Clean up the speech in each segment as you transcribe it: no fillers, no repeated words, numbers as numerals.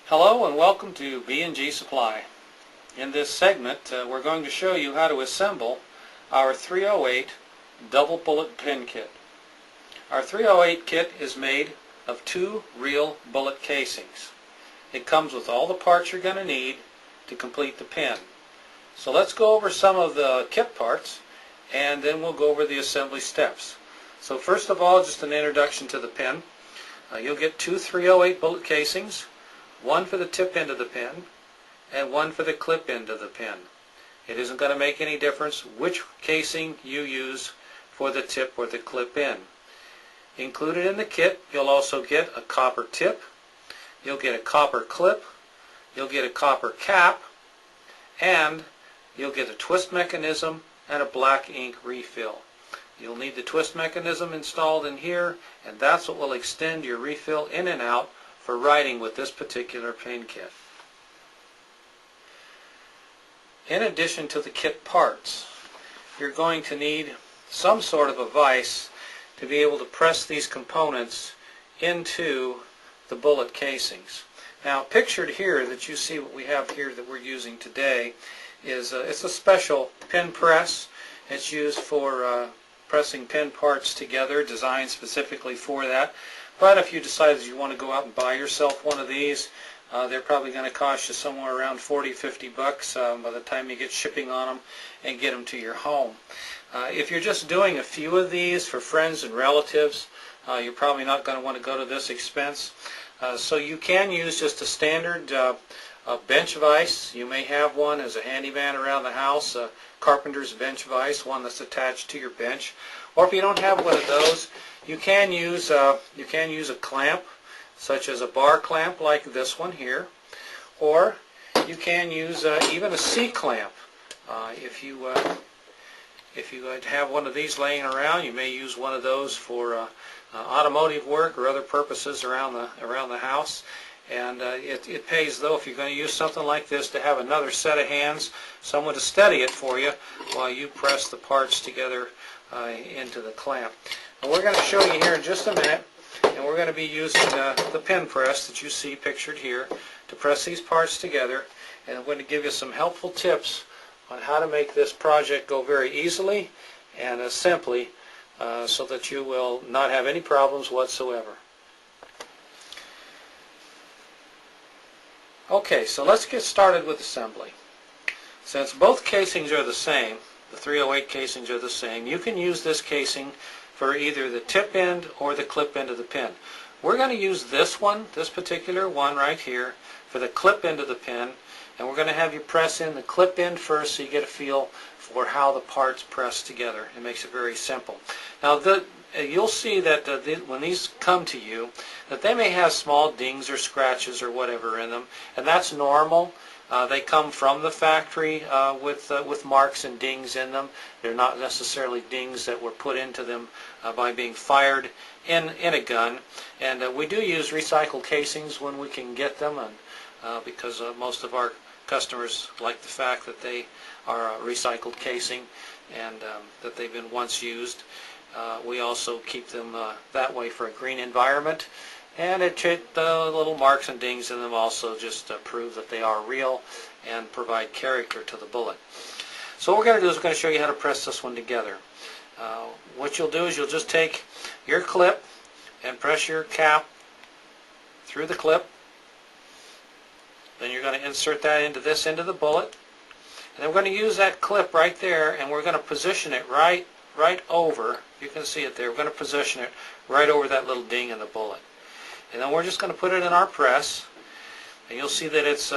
Hello and welcome to B&G Supply. In this segment we're going to show you how to assemble our 308 double bullet pin kit. Our 308 kit is made of 2 real bullet casings. It comes with all the parts you're going to need to complete the pin. So let's go over some of the kit parts and then we'll go over the assembly steps. So first of all, just an introduction to the pin. You'll get 2 308 bullet casings, one for the tip end of the pin and one for the clip end of the pin. It isn't going to make any difference which casing you use for the tip or the clip end. Included in the kit, you'll also get a copper tip, you'll get a copper clip, you'll get a copper cap, and you'll get a twist mechanism and a black ink refill. You'll need the twist mechanism installed in here, and that's what will extend your refill in and out for writing with this particular pin kit. In addition to the kit parts, you're going to need some sort of a vise to be able to press these components into the bullet casings. Now, pictured here that you see what we have here that we're using today is it's a special pin press. It's used for pressing pin parts together, designed specifically for that. But if you decide that you want to go out and buy yourself one of these, they're probably going to cost you somewhere around $40–50 by the time you get shipping on them and get them to your home. If you're just doing a few of these for friends and relatives, you're probably not going to want to go to this expense. So you can use just a standard bench vise. You may have one as a handyman around the house, a carpenter's bench vise, one that's attached to your bench. Or if you don't have one of those, you can use a clamp, such as a bar clamp like this one here, or you can use even a C-clamp. If you have one of these laying around, you may use one of those for automotive work or other purposes around the house. And it pays, though, if you're going to use something like this, to have another set of hands, someone to steady it for you while you press the parts together into the clamp. And we're going to show you here in just a minute, and we're going to be using the pin press that you see pictured here to press these parts together. And I'm going to give you some helpful tips on how to make this project go very easily and simply so that you will not have any problems whatsoever. Okay, so let's get started with assembly. Since both casings are the same, the 308 casings are the same, you can use this casing for either the tip end or the clip end of the pin. We're going to use this one, this particular one right here, for the clip end of the pin, and we're going to have you press in the clip end first so you get a feel for how the parts press together. It makes it very simple. Now, you'll see that when these come to you, that they may have small dings or scratches or whatever in them, and that's normal. They come from the factory with marks and dings in them. They're not necessarily dings that were put into them by being fired in a gun. And we do use recycled casings when we can get them, and because most of our customers like the fact that they are a recycled casing and that they've been once used. We also keep them that way for a green environment, and the little marks and dings in them also just prove that they are real and provide character to the bullet. So what we're going to do is we're going to show you how to press this one together. What you'll do is you'll just take your clip and press your cap through the clip. Then you're going to insert that into this end of the bullet, and then we're going to use that clip right there, and we're going to position it right over. You can see it there. We're going to position it right over that little ding in the bullet, and then we're just going to put it in our press, and you'll see that it's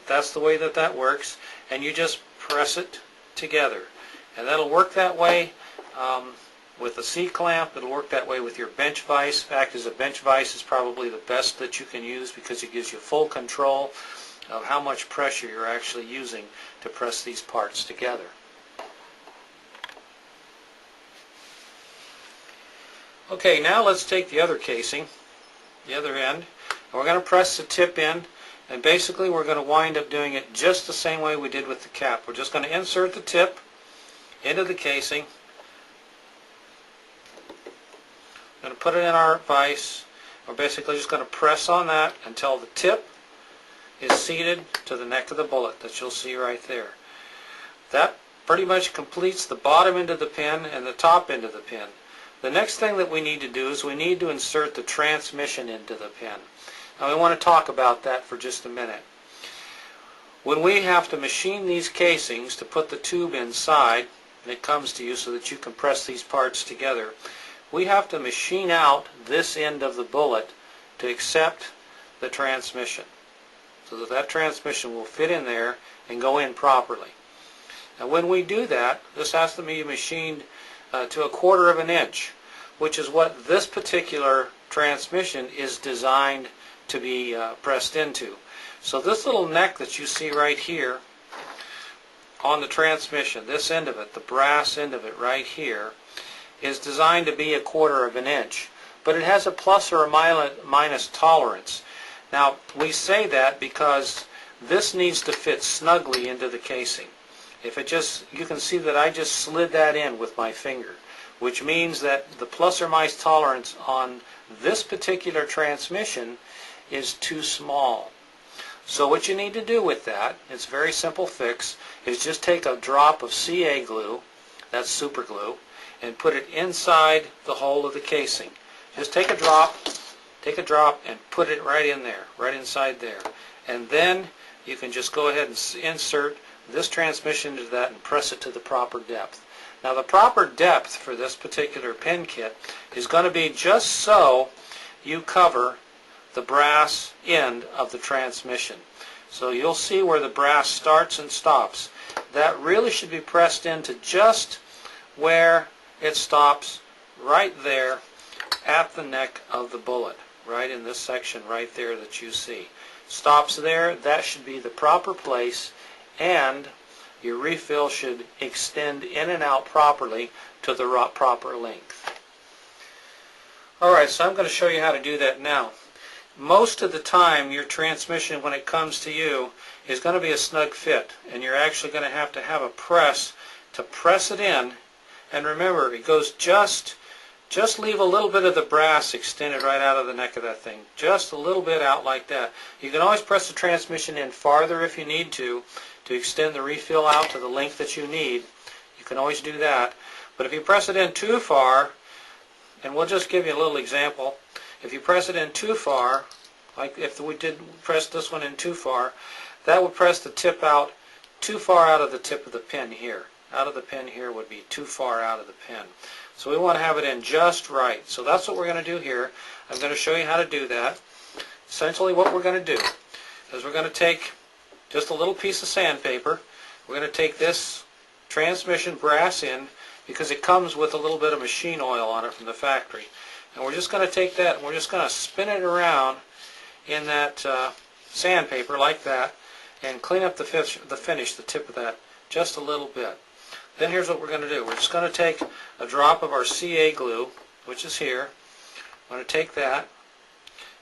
that's the way that works. And you just press it together, and that'll work that way with the C-clamp. It'll work that way with your bench vise. In fact, as a bench vise is probably the best that you can use because it gives you full control of how much pressure you're actually using to press these parts together. Okay, now let's take the other casing, the other end, and we're going to press the tip in, and basically we're going to wind up doing it just the same way we did with the cap. We're just going to insert the tip into the casing, I'm going to put it in our vise. We're basically just going to press on that until the tip is seated to the neck of the bullet that you'll see right there. That pretty much completes the bottom end of the pin and the top end of the pin. The next thing that we need to do is we need to insert the transmission into the pin. Now we want to talk about that for just a minute. When we have to machine these casings to put the tube inside, and it comes to you so that you can press these parts together, we have to machine out this end of the bullet to accept the transmission, so that that transmission will fit in there and go in properly. Now when we do that, this has to be machined to 1/4 of an inch, which is what this particular transmission is designed to be pressed into. So this little neck that you see right here on the transmission, this end of it, the brass end of it right here, is designed to be 1/4 of an inch, but it has a plus or a minus tolerance. Now we say that because this needs to fit snugly into the casing. If it just, you can see that I just slid that in with my finger, which means that the plus or minus tolerance on this particular transmission is too small. So what you need to do with that, it's a very simple fix, is just take a drop of CA glue, that's super glue, and put it inside the hole of the casing. Just take a drop and put it right in there, right inside there. And then you can just go ahead and insert this transmission into that and press it to the proper depth. Now the proper depth for this particular pin kit is going to be just so you cover the brass end of the transmission. So you'll see where the brass starts and stops. That really should be pressed into just where it stops, right there at the neck of the bullet, right in this section right there that you see. Stops there, that should be the proper place, and your refill should extend in and out properly to the proper length. Alright, so I'm going to show you how to do that now. Most of the time your transmission, when it comes to you, is going to be a snug fit, and you're actually going to have a press to press it in. And remember, it goes just leave a little bit of the brass extended right out of the neck of that thing, just a little bit out like that. You can always press the transmission in farther if you need to extend the refill out to the length that you need. You can always do that. But if you press it in too far, and we'll just give you a little example, if you press it in too far, like if we did press this one in too far, that would press the tip out too far out of the tip of the pin here. Out of the pin here would be too far out of the pin. So we want to have it in just right. So that's what we're going to do here. I'm going to show you how to do that. Essentially what we're going to do is we're going to take just a little piece of sandpaper. We're going to take this transmission brass in, because it comes with a little bit of machine oil on it from the factory. And we're just going to take that and we're just going to spin it around in that sandpaper like that, and clean up the finish, the tip of that, just a little bit. Then here's what we're going to do. We're just going to take a drop of our CA glue, which is here. I'm going to take that.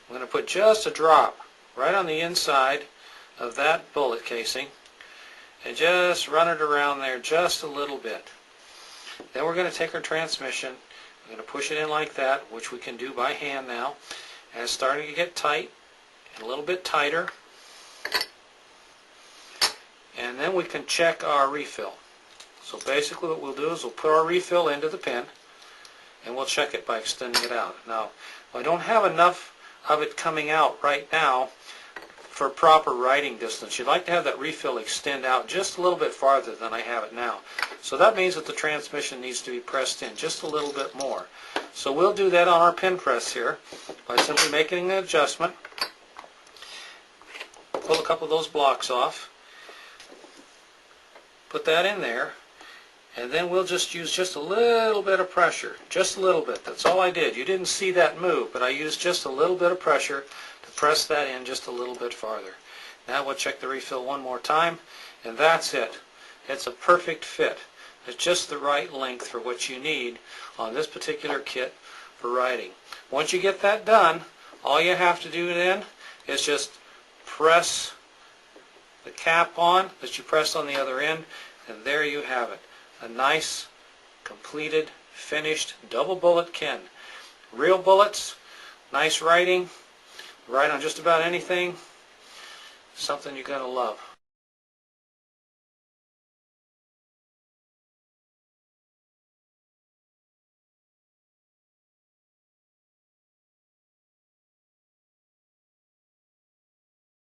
I'm going to put just a drop right on the inside of that bullet casing, and just run it around there just a little bit. Then we're going to take our transmission. We're going to push it in like that, which we can do by hand now. And it's starting to get tight, and a little bit tighter. And then we can check our refill. So basically what we'll do is we'll put our refill into the pin, and we'll check it by extending it out. Now, I don't have enough of it coming out right now for proper writing distance. You'd like to have that refill extend out just a little bit farther than I have it now. So that means that the transmission needs to be pressed in just a little bit more. So we'll do that on our pin press here by simply making an adjustment. Pull a couple of those blocks off. Put that in there. And then we'll just use just a little bit of pressure. Just a little bit. That's all I did. You didn't see that move, but I used just a little bit of pressure to press that in just a little bit farther. Now we'll check the refill one more time, and that's it. It's a perfect fit. It's just the right length for what you need on this particular kit for writing. Once you get that done, all you have to do then is just press the cap on that you pressed on the other end, and there you have it. A nice, completed, finished double bullet kin. Real bullets, nice writing, write on just about anything. Something you gotta love.